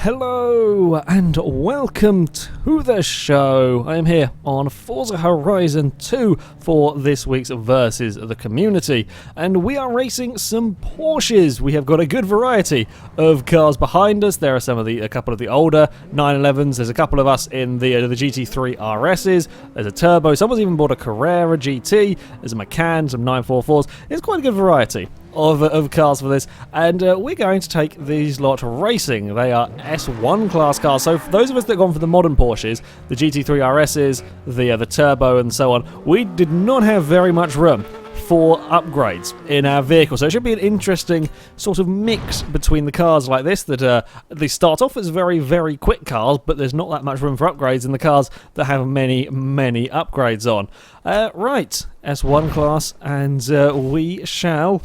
Hello and welcome to the show. I am here on Forza Horizon 2 for this week's Versus the Community, and we are racing some Porsches. We have got a good variety of cars behind us. There are a couple of the older 911s. There's a couple of us in the GT3 RSs. There's a turbo. Someone's even bought a Carrera GT. There's a Macan, some 944s. It's quite a good variety of cars for this, and we're going to take these lot racing. They are S1 class cars, so for those of us that have gone for the modern Porsches, the GT3 RSs, the turbo and so on, we did not have very much room for upgrades in our vehicle, so it should be an interesting sort of mix between the cars like this that they start off as very, very quick cars, but there's not that much room for upgrades in the cars that have many, many upgrades on. Right, S1 class, and we shall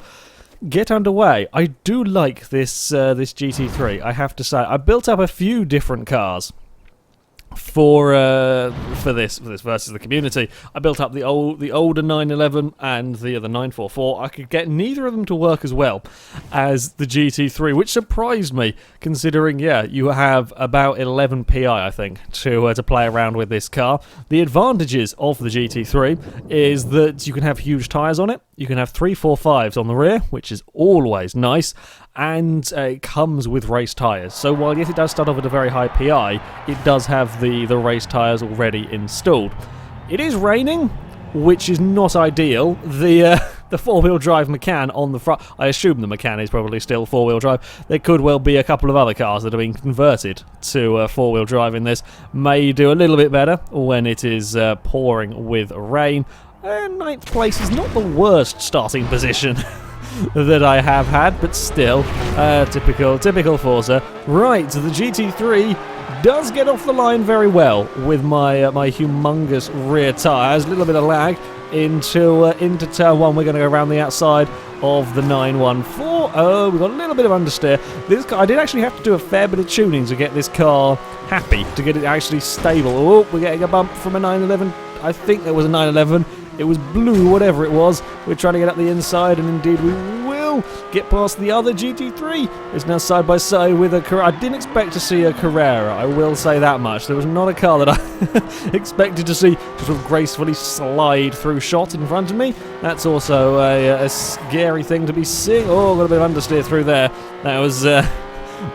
get underway. I do like this GT3, I have to say. I built up a few different cars for this versus the community. I built up the older 911 and the 944. I could get neither of them to work as well as the GT3, which surprised me, considering you have about 11 PI, I think, to play around with this car. The advantages of the GT3 is that you can have huge tyres on it. You can have 345s on the rear, which is always nice, and it comes with race tyres. So while yes, it does start off at a very high PI, it does have the race tyres already installed. It is raining, which is not ideal. The four-wheel drive Macan on the front, I assume the Macan is probably still four-wheel drive. There could well be a couple of other cars that have been converted to four-wheel drive in this. May do a little bit better when it is pouring with rain. Ninth place is not the worst starting position that I have had, but still, typical Forza. Right, the GT3 does get off the line very well with my humongous rear tyres. A little bit of lag into turn one. We're going to go around the outside of the 914. Oh, we've got a little bit of understeer. This car, I did actually have to do a fair bit of tuning to get this car happy, to get it actually stable. Oh, we're getting a bump from a 911. I think there was a 911. It was blue, whatever it was. We're trying to get up the inside, and indeed we will get past the other GT3. It's now side by side with a Carrera. I didn't expect to see a Carrera, I will say that much. There was not a car that I expected to see sort of gracefully slide through shot in front of me. That's also a scary thing to be seeing. Oh, got a bit of understeer through there. That was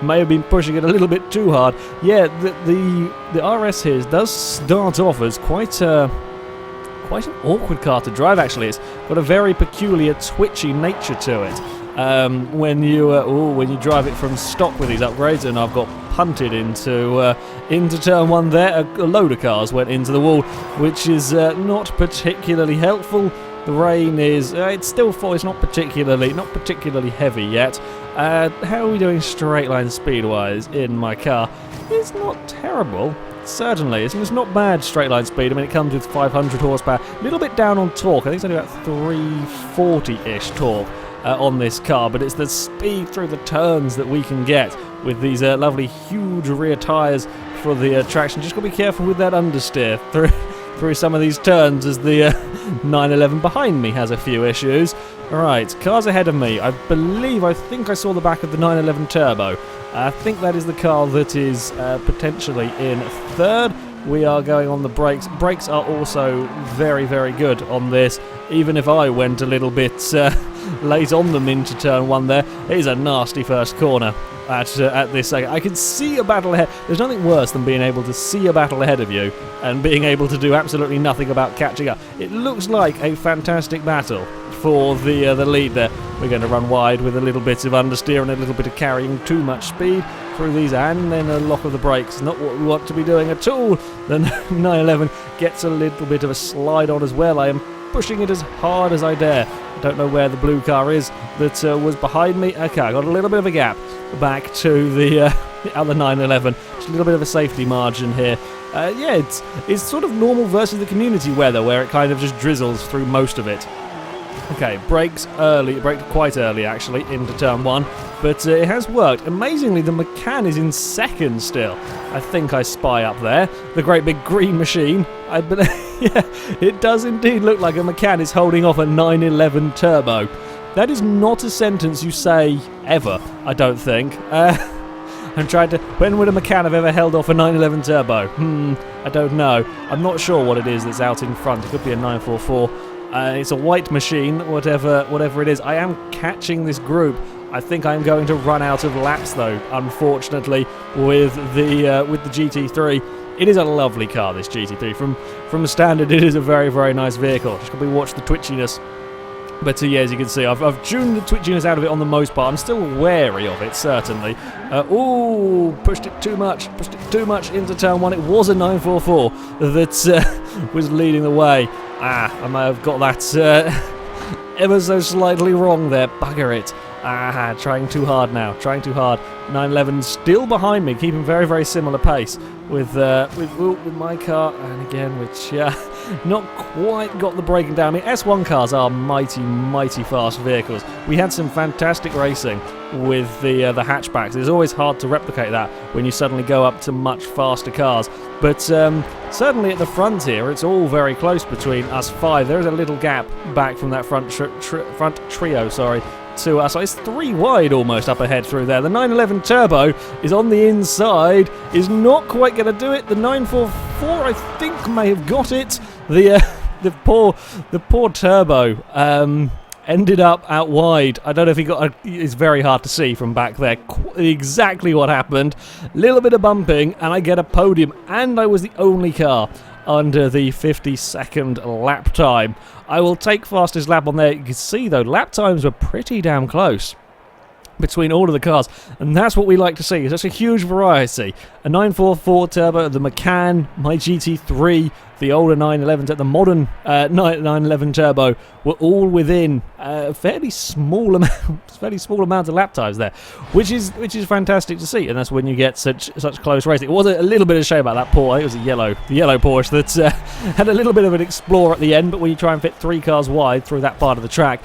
may have been pushing it a little bit too hard. Yeah, the RS here does start off as quite an awkward car to drive, actually. It's got a very peculiar twitchy nature to it when you drive it from stock with these upgrades. And I've got punted into turn one there. A load of cars went into the wall, which is not particularly helpful. The rain is it's still full. It's not particularly heavy yet. How are we doing straight line speed wise in my car? It's not terrible. Certainly, it's not bad straight line speed. I mean, it comes with 500 horsepower, a little bit down on torque. I think it's only about 340-ish torque on this car, but it's the speed through the turns that we can get with these lovely huge rear tyres for the traction. Just got to be careful with that understeer through some of these turns, as the 911 behind me has a few issues. Alright, cars ahead of me. I think I saw the back of the 911 Turbo. I think that is the car that is potentially in third. We are going on the brakes. Brakes are also very, very good on this, even if I went a little bit late on them into turn one there. It is a nasty first corner at this second. I can see a battle ahead. There's nothing worse than being able to see a battle ahead of you and being able to do absolutely nothing about catching up. It looks like a fantastic battle for the lead there. We're going to run wide with a little bit of understeer and a little bit of carrying too much speed through these, and then a lock of the brakes. Not what we want to be doing at all. The 911 gets a little bit of a slide on as well. I am pushing it as hard as I dare. I don't know where the blue car is that was behind me. Okay, I got a little bit of a gap back to the other 911. Just a little bit of a safety margin here. It's sort of normal versus the community weather, where it kind of just drizzles through most of it. Okay, braked quite early actually into turn one, but it has worked. Amazingly, the Macan is in second still. I think I spy up there the great big green machine. Yeah, it does indeed look like a Macan is holding off a 911 Turbo. That is not a sentence you say ever, I don't think. I'm trying to... When would a Macan have ever held off a 911 Turbo? I don't know. I'm not sure what it is that's out in front. It could be a 944. It's a white machine, whatever it is. I am catching this group. I think I'm going to run out of laps, though, unfortunately, with the GT3. It is a lovely car, this GT3. From standard, it is a very, very nice vehicle. Just got to watch the twitchiness. But yeah, as you can see, I've tuned the twitchiness out of it on the most part. I'm still wary of it, certainly. Ooh, pushed it too much into turn one. It was a 944 that was leading the way. I may have got that ever so slightly wrong there. Bugger it. Trying too hard now. 911 still behind me, keeping very, very similar pace with my car, and again, which not quite got the braking down. I mean, S1 cars are mighty, mighty fast vehicles. We had some fantastic racing with the hatchbacks. It's always hard to replicate that when you suddenly go up to much faster cars. But certainly at the front here, it's all very close between us five. There is a little gap back from that front trio, to us. It's 3 wide almost up ahead through there. The 911 Turbo is on the inside, is not quite going to do it. The 944, I think, may have got it. The poor Turbo ended up out wide. I don't know if he got... It's very hard to see from back there exactly what happened. Little bit of bumping, and I get a podium, and I was the only car under the 50-second lap time. I will take fastest lap on there. You can see, though, lap times were pretty damn close between all of the cars, and that's what we like to see. It's a huge variety. A 944 Turbo, the Macan, my GT3, the older 911, the modern 911 Turbo were all within fairly small amount of lap times there, which is fantastic to see, and that's when you get such close racing. It was a little bit of a shame about that Porsche. It was the yellow Porsche that had a little bit of an explore at the end, but when you try and fit 3 cars wide through that part of the track,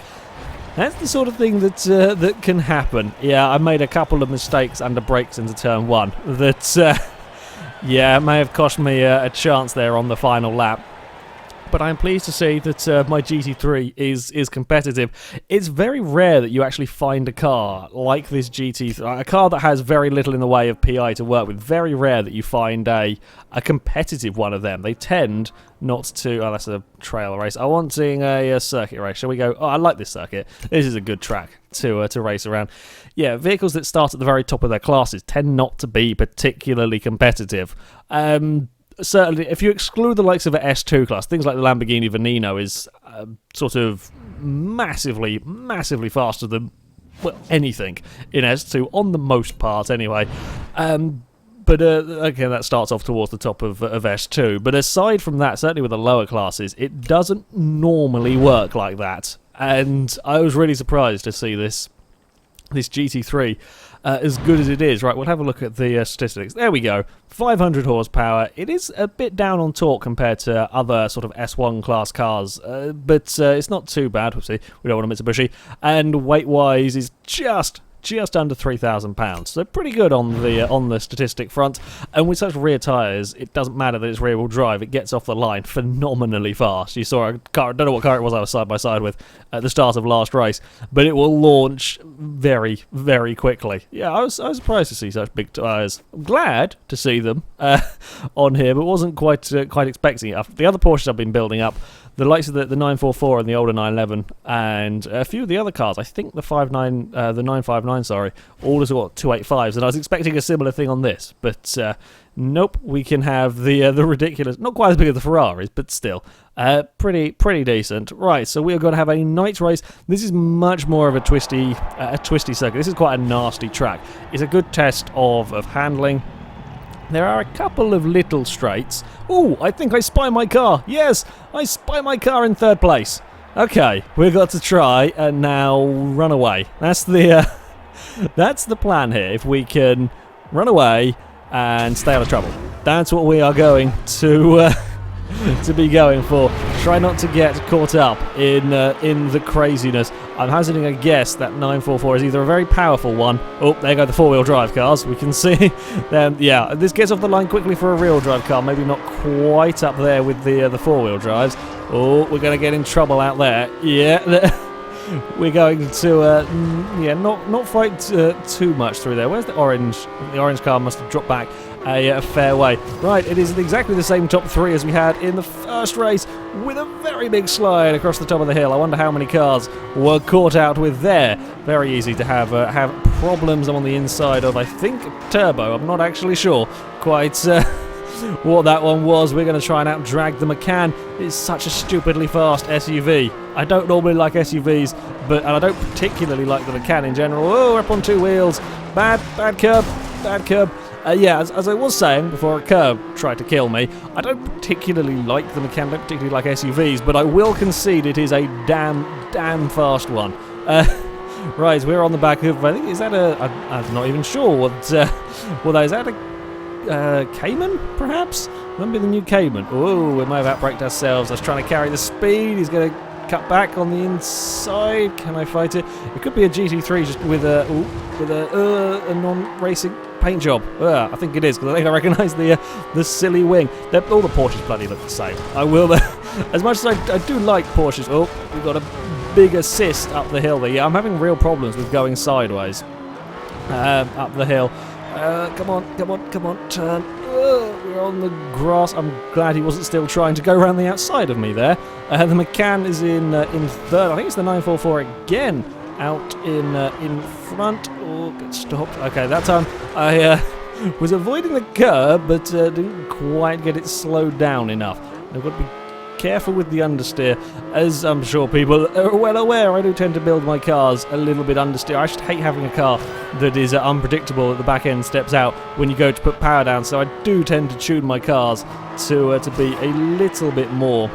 that's the sort of thing that can happen. Yeah, I made a couple of mistakes under brakes into turn 1 that, yeah, may have cost me a chance there on the final lap. But I'm pleased to see that my GT3 is competitive. It's very rare that you actually find a car like this GT3, a car that has very little in the way of PI to work with. Very rare that you find a competitive one of them. They tend not to... Oh, that's a trail race. I want seeing a circuit race. Shall we go? Oh, I like this circuit. This is a good track to race around. Yeah, vehicles that start at the very top of their classes tend not to be particularly competitive. Certainly, if you exclude the likes of an S2 class, things like the Lamborghini Veneno is sort of massively, massively faster than, well, anything in S2, on the most part anyway. But again, that starts off towards the top of S2. But aside from that, certainly with the lower classes, it doesn't normally work like that. And I was really surprised to see this GT3 as good as it is. Right, we'll have a look at the statistics. There we go. 500 horsepower. It is a bit down on torque compared to other sort of S1 class cars, but it's not too bad. Whoopsie, we don't want a Mitsubishi. And weight-wise is just under 3,000 pounds. So pretty good on the statistic front. And with such rear tyres, it doesn't matter that it's rear-wheel drive. It gets off the line phenomenally fast. You saw a car, I don't know what car it was I was side by side with at the start of last race, but it will launch very, very quickly. Yeah, I was surprised to see such big tyres. I'm glad to see them on here, but wasn't quite expecting it. The other Porsches I've been building up, the likes of the 944 and the older 911, and a few of the other cars, I think the 959, all has got 285s, and I was expecting a similar thing on this, but nope, we can have the ridiculous, not quite as big as the Ferraris, but still, pretty decent. Right, so we are going to have a night race. This is much more of a twisty circuit. This is quite a nasty track. It's a good test of handling. There are a couple of little straights. Ooh, I think I spy my car. Yes, I spy my car in 3rd place. Okay, we've got to try and now run away. That's the plan here. If we can run away and stay out of trouble, that's what we are going to be going for. Try not to get caught up in the craziness. I'm hazarding a guess that 944 is either a very powerful one. Oh, there go the 4-wheel drive cars. We can see them. Yeah, this gets off the line quickly for a rear-wheel drive car. Maybe not quite up there with the 4-wheel drives. Oh, we're going to get in trouble out there. Yeah. we're going to, yeah, not fight too much through there. Where's the orange? The orange car must have dropped back a fair way. Right, it is exactly the same top three as we had in the first race, with a very big slide across the top of the hill. I wonder how many cars were caught out with there. Very easy to have problems on the inside of, I think, turbo. I'm not actually sure quite what that one was. We're going to try and out-drag the Macan. It's such a stupidly fast SUV. I don't normally like SUVs, and I don't particularly like the Macan in general. Oh, we're up on two wheels. Bad curb, bad curb. Yeah, as I was saying before a curb tried to kill me, I don't particularly like the Macan, don't particularly like SUVs, but I will concede it is a damn fast one. Right, we're on the back of, I think, is that I'm not even sure what that is. That a Cayman, perhaps? Might be the new Cayman. Oh, we may have outbraked ourselves. I was trying to carry the speed. He's going to cut back on the inside. Can I fight it? It could be a GT3 just with a non-racing paint job. I think it is, because I think I recognise the silly wing. All the Porsches bloody look the same. I will, as much as I do like Porsches. Oh, we've got a big assist up the hill there. Yeah, I'm having real problems with going sideways up the hill. Come on, turn. We're on the grass. I'm glad he wasn't still trying to go around the outside of me there. The Macan is in third. I think it's the 944 again out in front. Oh, get stopped. Okay, that time I was avoiding the curb, but didn't quite get it slowed down enough. I've got to be careful with the understeer, as I'm sure people are well aware. I do tend to build my cars a little bit understeer. I just hate having a car that is unpredictable at the back end, steps out when you go to put power down, so I do tend to tune my cars to be a little bit more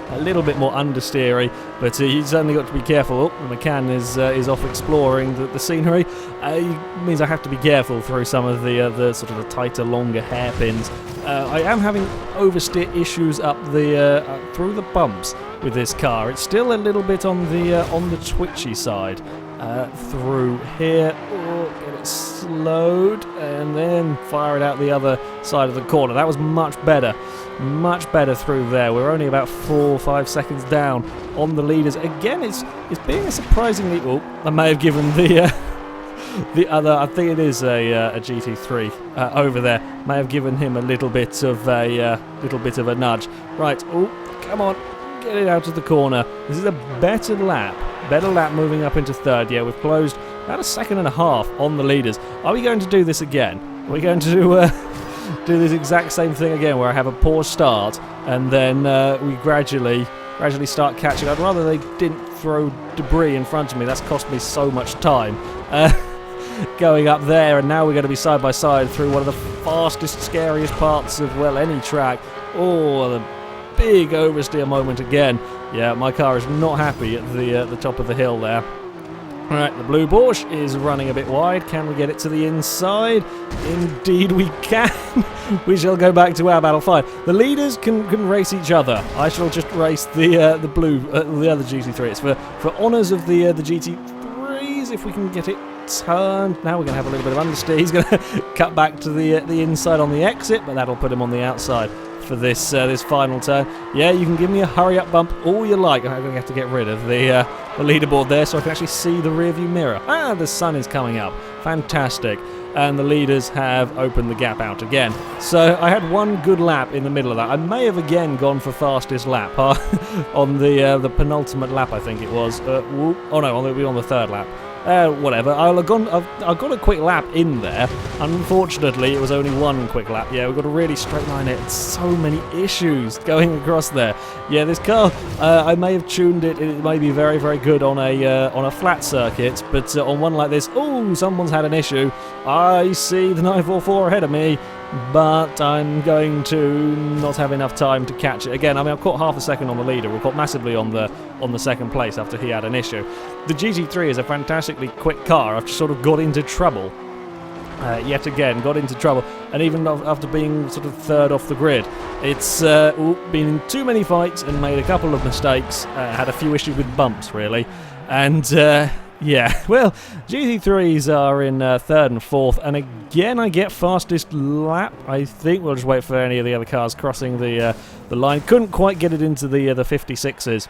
understeery, but you've certainly got to be careful. Oh, the Macan is off exploring the scenery. It means I have to be careful through some of the sort of the tighter, longer hairpins. I am having oversteer issues up through the bumps with this car. It's still a little bit on the twitchy side through here. Oh, get it slowed and then fire it out the other side of the corner. That was much better through there. We're only about 4 or 5 seconds down on the leaders. Again, it's being a surprisingly. Oh, I may have given the other. I think it is a GT3 over there. May have given him a little bit of a nudge. Right. Oh, come on, get it out of the corner. This is a better lap moving up into third. Yeah, we've closed about a second and a half on the leaders. Are we going to do this again? Are we going to do this exact same thing again, where I have a poor start and then we gradually start catching? I'd rather they didn't throw debris in front of me. That's cost me so much time going up there, and now we're going to be side by side through one of the fastest, scariest parts of, well, any track. Oh, the big oversteer moment again. Yeah, my car is not happy at the top of the hill there. Alright, the blue Porsche is running a bit wide. Can we get it to the inside? Indeed we can. We shall go back to our battle fight. The leaders can race each other. I shall just race the other GT3. It's for honours of the GT3s, if we can get it turned. Now we're going to have a little bit of understeer. He's going to cut back to the inside on the exit, but that'll put him on the outside for this final turn. Yeah, you can give me a hurry up bump all you like. I'm going to have to get rid of the leaderboard there so I can actually see the rear view mirror. The sun is coming up. Fantastic. And the leaders have opened the gap out again. So I had one good lap in the middle of that. I may have again gone for fastest lap on the penultimate lap, I think it was. Oh no, on the third lap. Whatever. I've got a quick lap in there. Unfortunately, it was only one quick lap. Yeah, we've got to really straight line it. So many issues going across there. Yeah, this car, I may have tuned it. It may be very, very good on a flat circuit, but on one like this, oh, someone's had an issue. I see the 944 ahead of me, but I'm going to not have enough time to catch it again. I mean, I've caught half a second on the leader. We've caught massively on the second place after he had an issue. The GT3 is a fantastically quick car. I've just sort of got into trouble. Yet again, got into trouble. And even after being sort of third off the grid, it's been in too many fights and made a couple of mistakes. Had a few issues with bumps, really. And yeah, well, GT3s are in third and fourth, and again I get fastest lap. I think we'll just wait for any of the other cars crossing the line. Couldn't quite get it into the 56s.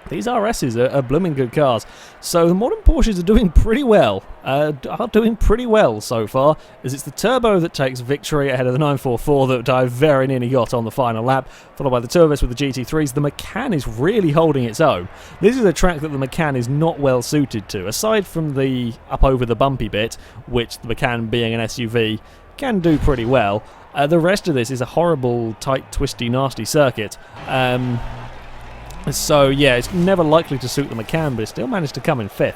These RSs are blooming good cars. So the modern Porsches are doing pretty well. So far, as it's the turbo that takes victory ahead of the 944 that I very nearly got on the final lap, followed by the two of us with the GT3s. The Macan is really holding its own. This is a track that the Macan is not well suited to, aside from the up over the bumpy bit, which the Macan, being an SUV, can do pretty well. The rest of this is a horrible, tight, twisty, nasty circuit. So yeah, it's never likely to suit the Macan, but it still managed to come in 5th.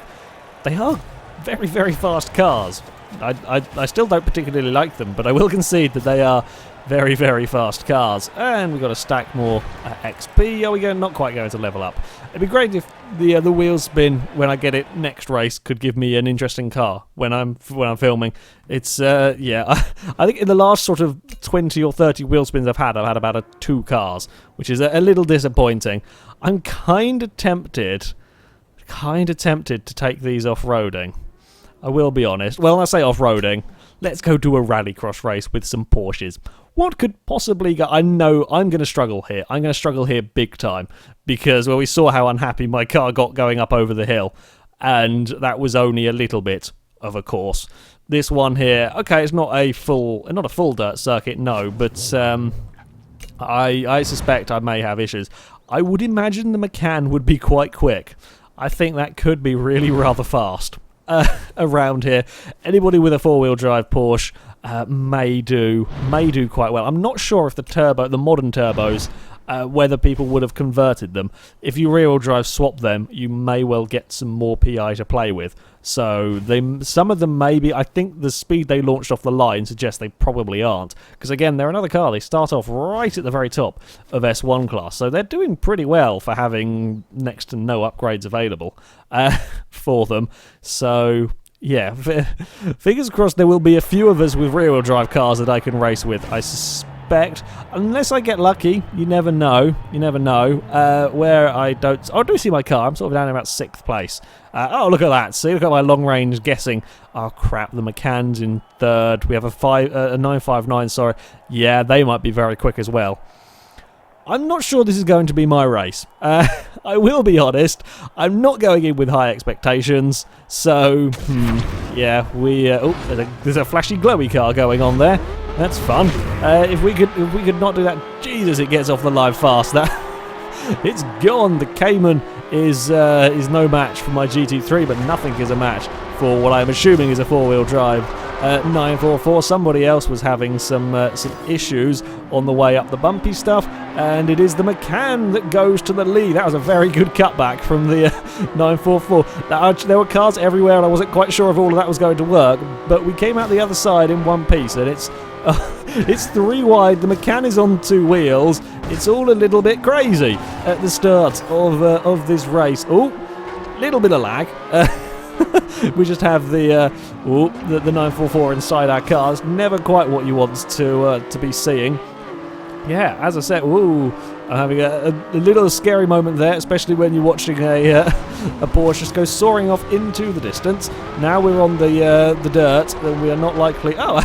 They are very, very fast cars. I still don't particularly like them, but I will concede that they are very, very fast cars. And we've got to stack more XP. Are we not quite going to level up? It'd be great if the wheel spin when I get it next race could give me an interesting car when I'm filming. It's yeah, I think in the last sort of 20 or 30 wheel spins I've had about 2 cars, which is a little disappointing. I'm kind of tempted to take these off-roading. I will be honest. Well, I say off-roading. Let's go do a rallycross race with some Porsches. What could possibly go... I know I'm going to struggle here. I'm going to struggle here big time. Because, well, we saw how unhappy my car got going up over the hill. And that was only a little bit of a course. This one here, okay, it's not a full dirt circuit, no. But I suspect I may have issues. I would imagine the Macan would be quite quick. I think that could be really rather fast. Around here, anybody with a 4-wheel drive Porsche may do quite well. I'm not sure if the modern turbos, whether people would have converted them. If you rear-wheel drive swap them, you may well get some more PI to play with. So some of them maybe. I think the speed they launched off the line suggests they probably aren't. Because again, they're another car. They start off right at the very top of S1 class. So they're doing pretty well for having next to no upgrades available for them. So yeah, fingers crossed there will be a few of us with rear-wheel drive cars that I can race with. I suspect, unless I get lucky, you never know, where I don't... I do see my car, I'm sort of down in about 6th place. Oh, look at that, see, look at my long-range guessing. Oh, crap, the Macan's in 3rd, we have a 959, sorry. Yeah, they might be very quick as well. I'm not sure this is going to be my race. I will be honest, I'm not going in with high expectations, so, yeah, there's a flashy glowy car going on there. That's fun. If we could not do that, Jesus, it gets off the line fast. It's gone. The Cayman is no match for my GT3, but nothing is a match for what I'm assuming is a 4-wheel drive 944. Somebody else was having some issues on the way up the bumpy stuff, and it is the Macan that goes to the lead. That was a very good cutback from the 944. There were cars everywhere, and I wasn't quite sure if all of that was going to work, but we came out the other side in one piece, and it's 3 wide. The Macan is on 2 wheels. It's all a little bit crazy at the start of this race. Oh, little bit of lag. We just have the 944 inside our car. It's never quite what you want to be seeing. Yeah, as I said, I'm having a little scary moment there, especially when you're watching a Porsche just go soaring off into the distance. Now we're on the dirt, and we are not likely... Oh,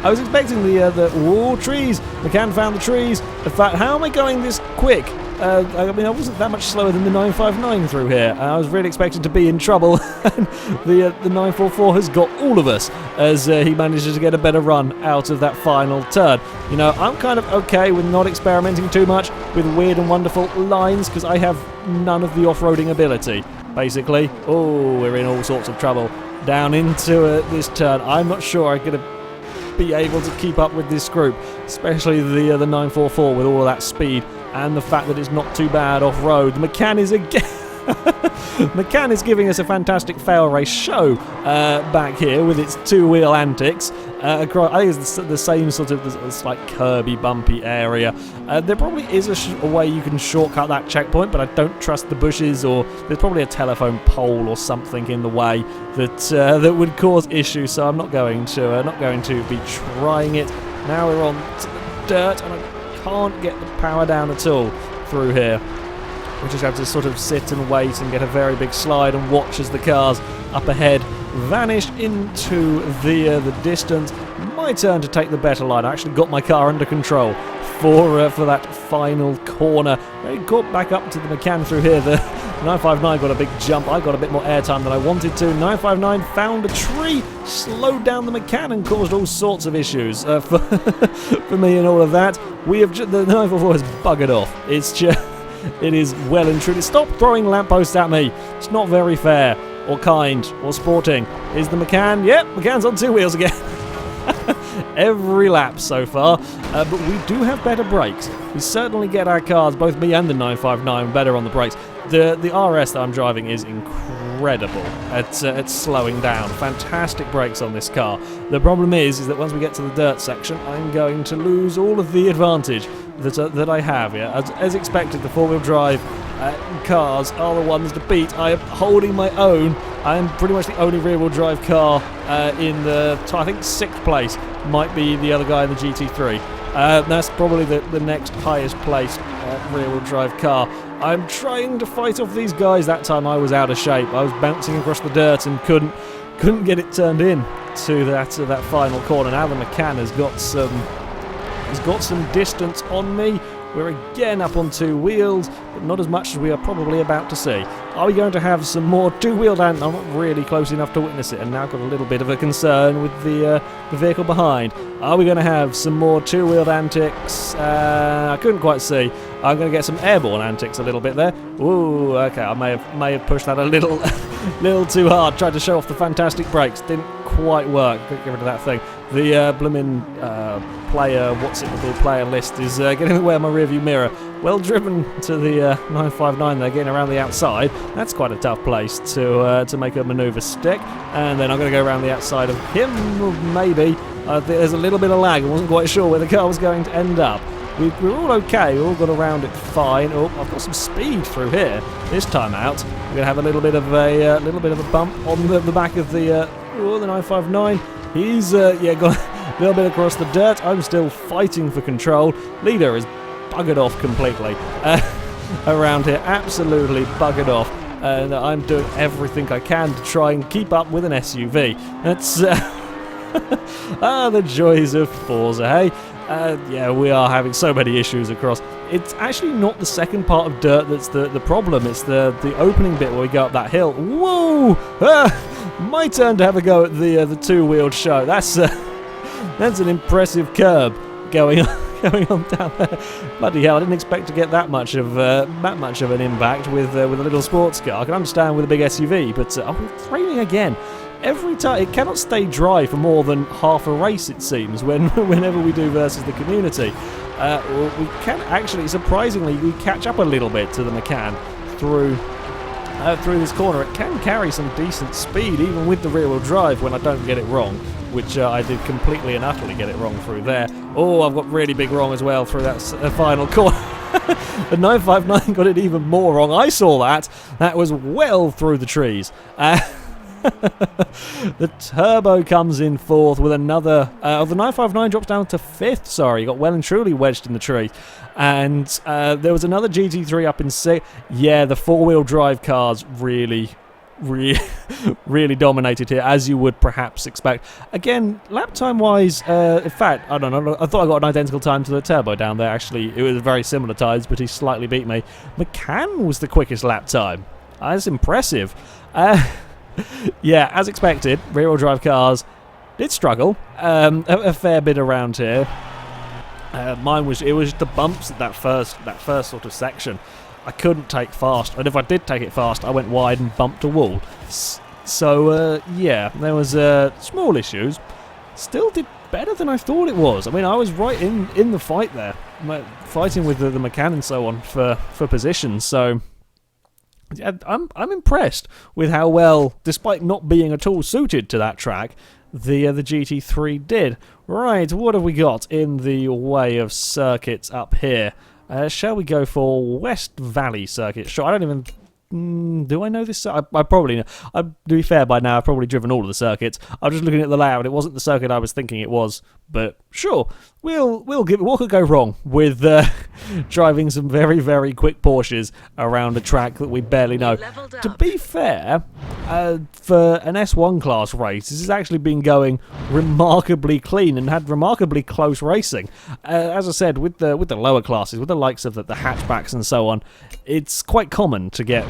I was expecting the trees. Macan found the trees. In fact, how am I going this quick? I mean, I wasn't that much slower than the 959 through here. I was really expecting to be in trouble. The 944 has got all of us as he manages to get a better run out of that final turn. You know, I'm kind of okay with not experimenting too much with weird and wonderful lines because I have none of the off-roading ability, basically. Oh, we're in all sorts of trouble down into this turn. I'm not sure I'm going to be able to keep up with this group, especially the 944 with all of that speed and the fact that it's not too bad off-road. The Macan is again... Macan is giving us a fantastic FailRace show back here with its 2-wheel antics. I think it's the same sort of slight curby, bumpy area. There probably is a way you can shortcut that checkpoint, but I don't trust the bushes, or there's probably a telephone pole or something in the way that would cause issues. So I'm not going to be trying it. Now we're on to the dirt, and I can't get the power down at all through here. We just have to sort of sit and wait and get a very big slide and watch as the cars up ahead vanish into the distance. My turn to take the better line. I actually got my car under control. for that final corner. They got back up to the McCann through here. The 959 got a big jump. I got a bit more airtime than I wanted to. 959 found a tree, slowed down the McCann and caused all sorts of issues for me and all of that. The 944 has buggered off. It is well and truly. Stop throwing lampposts at me. It's not very fair or kind or sporting. Is the McCann? Yep, McCann's on two wheels again. Every lap so far, but we do have better brakes. We certainly get our cars, both me and the 959, better on the brakes. The RS that I'm driving is incredible at slowing down. Fantastic brakes on this car. The problem is that once we get to the dirt section, I'm going to lose all of the advantage that I have. Yeah, as expected, the four-wheel drive cars are the ones to beat. I am holding my own. I am pretty much the only rear-wheel drive car in the, I think, 6th place. Might be the other guy in the GT3. That's probably the next highest placed rear-wheel drive car. I'm trying to fight off these guys. That time I was out of shape. I was bouncing across the dirt and couldn't get it turned in to that final corner. Now the McCann has got some distance on me. We're again up on two wheels, but not as much as we are probably about to see. Are we going to have some more two-wheeled antics? I'm not really close enough to witness it, and now I've got a little bit of a concern with the vehicle behind. Are we going to have some more two-wheeled antics? I couldn't quite see. I'm going to get some airborne antics a little bit there. Ooh, okay, I may have pushed that a little too hard. Tried to show off the fantastic brakes. Didn't quite work. Couldn't get rid of that thing. The blimmin' player list is getting in the way of my rearview mirror. Well driven to the 959 there, getting around the outside. That's quite a tough place to make a manoeuvre stick. And then I'm going to go around the outside of him, maybe. There's a little bit of lag. I wasn't quite sure where the car was going to end up. We're all okay. We all got around it fine. Oh, I've got some speed through here. This time out, we're going to have a little bit of a bump on the back of the 959. He's got a little bit across the dirt. I'm still fighting for control. Leader is buggered off completely around here. Absolutely buggered off. And I'm doing everything I can to try and keep up with an SUV. That's the joys of Forza, hey? Yeah, we are having so many issues across. It's actually not the second part of dirt that's the problem. It's the opening bit where we go up that hill. Whoa! My turn to have a go at the two-wheeled show. That's an impressive curb going on down there. Bloody hell! I didn't expect to get that much of an impact with a little sports car. I can understand with a big SUV, but it's raining again. Every time, it cannot stay dry for more than half a race, it seems, whenever we do versus the community. We can actually, surprisingly, we catch up a little bit to the McCann through this corner. It can carry some decent speed, even with the rear-wheel drive, when I don't get it wrong, which I did completely and utterly get it wrong through there. Oh, I've got really big wrong as well through that final corner. The 959 got it even more wrong. I saw that. That was well through the trees. The turbo comes in 4th with another. The 959 drops down to 5th. Sorry, got well and truly wedged in the tree. And there was another GT3 up in 6th. Yeah, the four-wheel drive cars really dominated here, as you would perhaps expect. Again, lap time wise, in fact, I don't know. I thought I got an identical time to the turbo down there. Actually, it was very similar times, but he slightly beat me. McCann was the quickest lap time. That's impressive. Yeah, as expected, rear-wheel drive cars did struggle a fair bit around here. It was the bumps at that first sort of section. I couldn't take fast, and if I did take it fast, I went wide and bumped a wall. So yeah, there was small issues. Still did better than I thought it was. I mean, I was right in the fight there, fighting with the McCann and so on for position. So. Yeah, I'm impressed with how well, despite not being at all suited to that track, the GT3 did. Right, what have we got in the way of circuits up here? Shall we go for West Valley Circuit? Sure, I don't even... do I know this? I probably know. To be fair, by now I've probably driven all of the circuits. I'm just looking at the layout. It wasn't the circuit I was thinking it was, but sure, we'll give it. What could go wrong with driving some very, very quick Porsches around a track that we barely know? To be fair, for an S1 class race, this has actually been going remarkably clean and had remarkably close racing. As I said, with the lower classes, with the likes of the hatchbacks and so on, it's quite common to get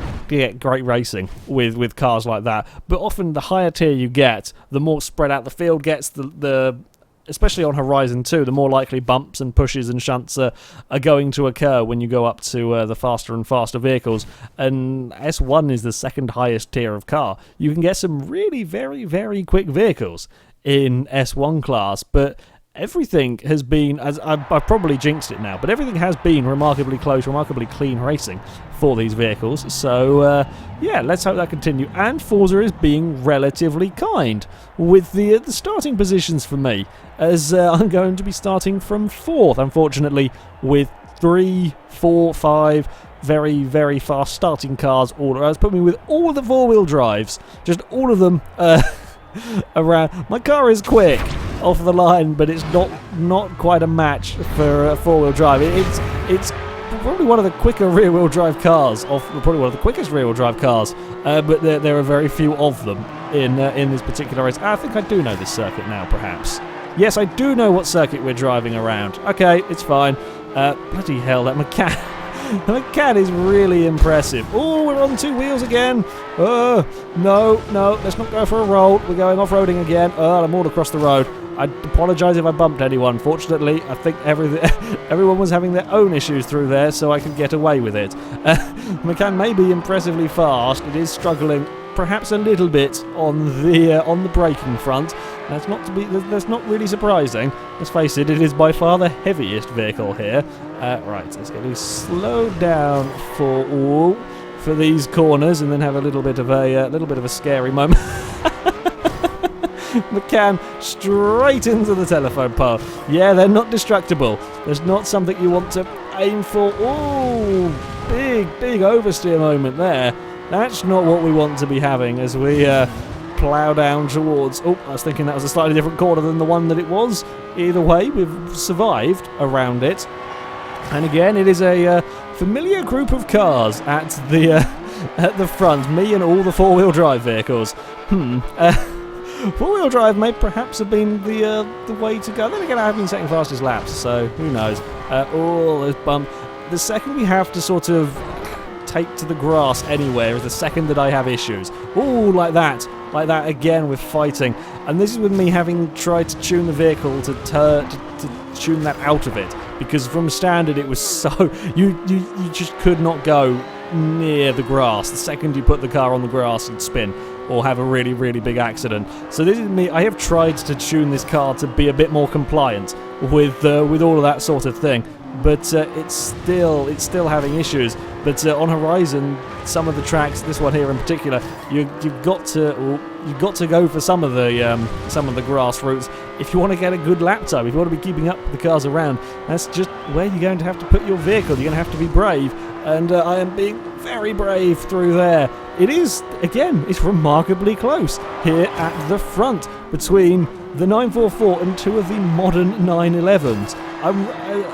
great racing with cars like that. But often the higher tier you get, the more spread out the field gets, especially on Horizon 2, the more likely bumps and pushes and shunts are going to occur when you go up to the faster and faster vehicles. And S1 is the second highest tier of car. You can get some really very, very quick vehicles in S1 class, but everything has been, as I've probably jinxed it now, but everything has been remarkably close, remarkably clean racing for these vehicles. So, yeah, let's hope that continues. And Forza is being relatively kind with the starting positions for me, as I'm going to be starting from 4th, unfortunately, with 3, 4, 5 very, very fast starting cars all around. Put me with all the 4-wheel drives, just all of them around. My car is quick off the line, but it's not quite a match for 4-wheel drive. It's probably one of the quicker rear-wheel drive cars, probably one of the quickest rear-wheel drive cars, but there are very few of them in this particular race. I think I do know this circuit now, perhaps. Yes, I do know what circuit we're driving around. Okay, it's fine. Bloody hell, that Macan. The Macan is really impressive. Oh, we're on 2 wheels again. No, let's not go for a roll. We're going off-roading again. I'm all across the road. I apologise if I bumped anyone. Fortunately, I think everyone was having their own issues through there, so I could get away with it. Macan may be impressively fast. It is struggling perhaps a little bit on the braking front. That's not really surprising. Let's face it, it is by far the heaviest vehicle here. Right, let's get to slow down for these corners, and then have a little bit of a scary moment. Macan straight into the telephone pole. Yeah, they're not destructible. There's not something you want to aim for. Oh, big oversteer moment there. That's not what we want to be having as we plough down towards... Oh, I was thinking that was a slightly different corner than the one that it was. Either way, we've survived around it. And again, it is a familiar group of cars at the front. Me and all the 4-wheel drive vehicles. 4-wheel drive may perhaps have been the way to go. Then again, I have been setting fastest laps, so who knows. There's bump. The second we have to sort of take to the grass anywhere is the second that I have issues. Ooh, like that again with fighting. And this is with me having tried to tune the vehicle to tune that out of it, because from standard it was so you just could not go near the grass. The second you put the car on the grass, you'd spin or have a really, really big accident. So this is me. I have tried to tune this car to be a bit more compliant with all of that sort of thing, but it's still having issues. But on Horizon, some of the tracks, this one here in particular, you've got to go for some of the grass routes if you want to get a good lap time. If you want to be keeping up with the cars around, that's just where you're going to have to put your vehicle. You're going to have to be brave, and I am being very brave through there. It is, again, it's remarkably close here at the front between the 944 and 2 of the modern 911s.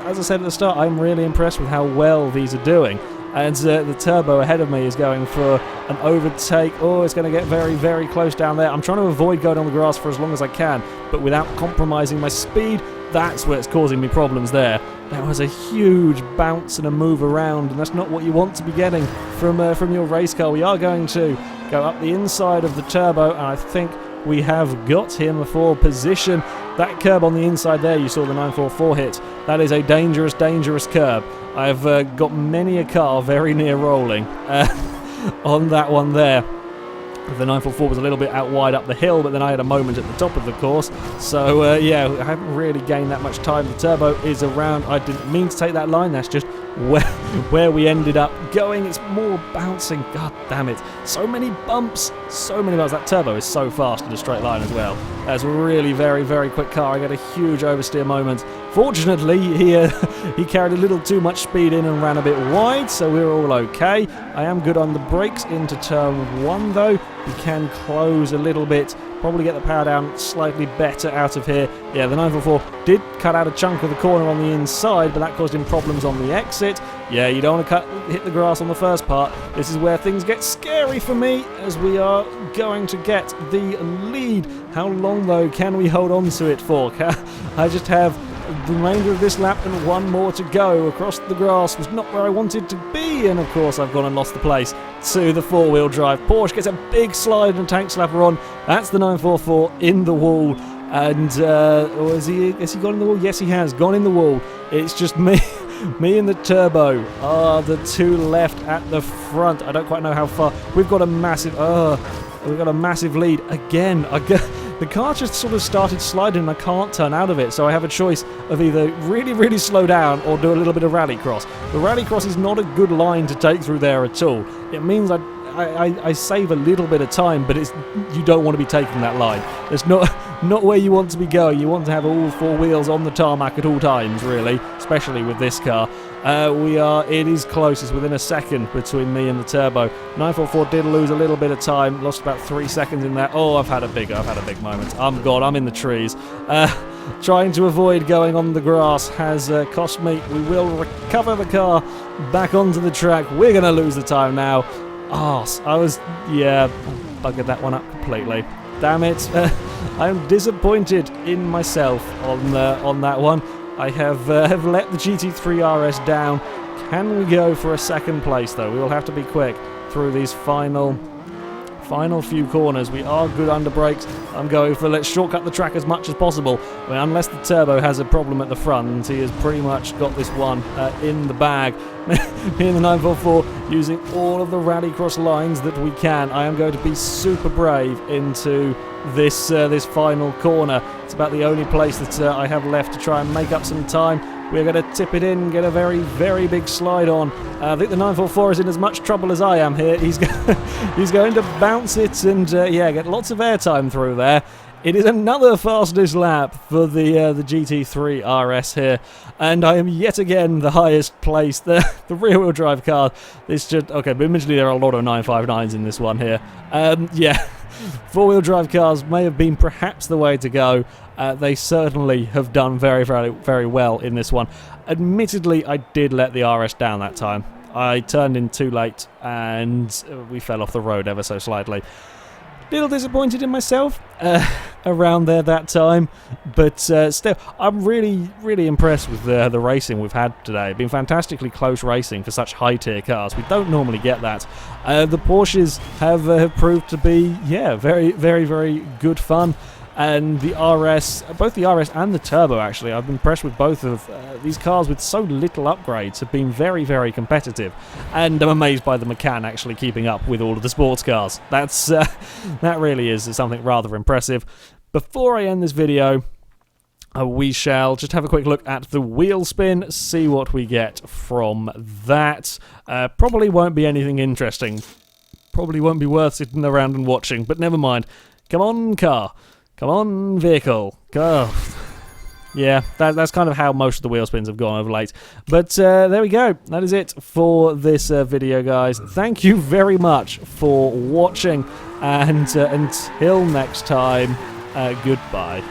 As I said at the start, I'm really impressed with how well these are doing. And the turbo ahead of me is going for an overtake. Oh, it's going to get very, very close down there. I'm trying to avoid going on the grass for as long as I can, but without compromising my speed. That's where it's causing me problems there. That was a huge bounce and a move around, and that's not what you want to be getting from your race car. We are going to go up the inside of the turbo, and I think we have got him for position. That curb on the inside there, you saw the 944 hit. That is a dangerous, dangerous curb. I've got many a car very near rolling on that one there. The 944 was a little bit out wide up the hill, but then I had a moment at the top of the course. So, yeah, I haven't really gained that much time. The turbo is around. I didn't mean to take that line. That's just where we ended up going. It's more bouncing. God damn it. So many bumps. So many bumps. That turbo is so fast in a straight line as well. That's a really very, very quick car. I got a huge oversteer moment. Fortunately, he carried a little too much speed in and ran a bit wide, so we're all okay. I am good on the brakes into turn 1, though. We can close a little bit, probably get the power down slightly better out of here. Yeah, the 944 did cut out a chunk of the corner on the inside, but that caused him problems on the exit. Yeah, you don't want to hit the grass on the first part. This is where things get scary for me, as we are going to get the lead. How long, though, can we hold on to it for? I just have the remainder of this lap and one more to go. Across the grass was not where I wanted to be, and of course I've gone and lost the place to the four-wheel drive. Porsche gets a big slide and tank slapper on. That's the 944 in the wall. And has he gone in the wall? Yes, he has gone in the wall. It's just me. Me and the turbo are the two left at the front. I don't quite know how far. We've got a massive lead again. The car just sort of started sliding and I can't turn out of it, so I have a choice of either really, really slow down or do a little bit of rallycross. The rallycross is not a good line to take through there at all. It means I save a little bit of time, but you don't want to be taking that line. It's not where you want to be going. You want to have all four wheels on the tarmac at all times, really, especially with this car. It is close. It's within a second between me and the turbo. 944 did lose a little bit of time. Lost about 3 seconds in there. Oh, I've had a big moment. I'm gone. I'm in the trees. Trying to avoid going on the grass has cost me. We will recover the car back onto the track. We're going to lose the time now. Oh, buggered that one up completely. Damn it. I'm disappointed in myself on that one. I have let the GT3 RS down. Can we go for a second place, though? We will have to be quick through these final few corners. We are good under brakes. I'm going for let's shortcut the track as much as possible. I mean, unless the turbo has a problem at the front, he has pretty much got this one in the bag. Me and the 944 using all of the rallycross lines that we can. I am going to be super brave into this final corner. It's about the only place that I have left to try and make up some time. We're going to tip it in, get a very, very big slide on. I think the 944 is in as much trouble as I am here. He's going to bounce it and, get lots of airtime through there. It is another fastest lap for the GT3 RS here, and I am yet again the highest placed. The rear-wheel drive car. It's just okay. But admittedly, there are a lot of 959s in this one here. Four-wheel drive cars may have been perhaps the way to go. They certainly have done very, very, very well in this one. Admittedly, I did let the RS down that time. I turned in too late, and we fell off the road ever so slightly. Little disappointed in myself around there that time, but still, I'm really, really impressed with the racing we've had today. It's been fantastically close racing for such high-tier cars. We don't normally get that. The Porsches have proved to be, very, very, very good fun. And the RS, both the RS and the Turbo, actually, I've been impressed with both of these cars with so little upgrades, have been very, very competitive. And I'm amazed by the Macan actually keeping up with all of the sports cars. That really is something rather impressive. Before I end this video, we shall just have a quick look at the wheel spin, see what we get from that. Probably won't be anything interesting. Probably won't be worth sitting around and watching, but never mind. Come on, car. Come on, vehicle. Go. Yeah, that's kind of how most of the wheel spins have gone over late. But there we go. That is it for this video, guys. Thank you very much for watching. And until next time, goodbye.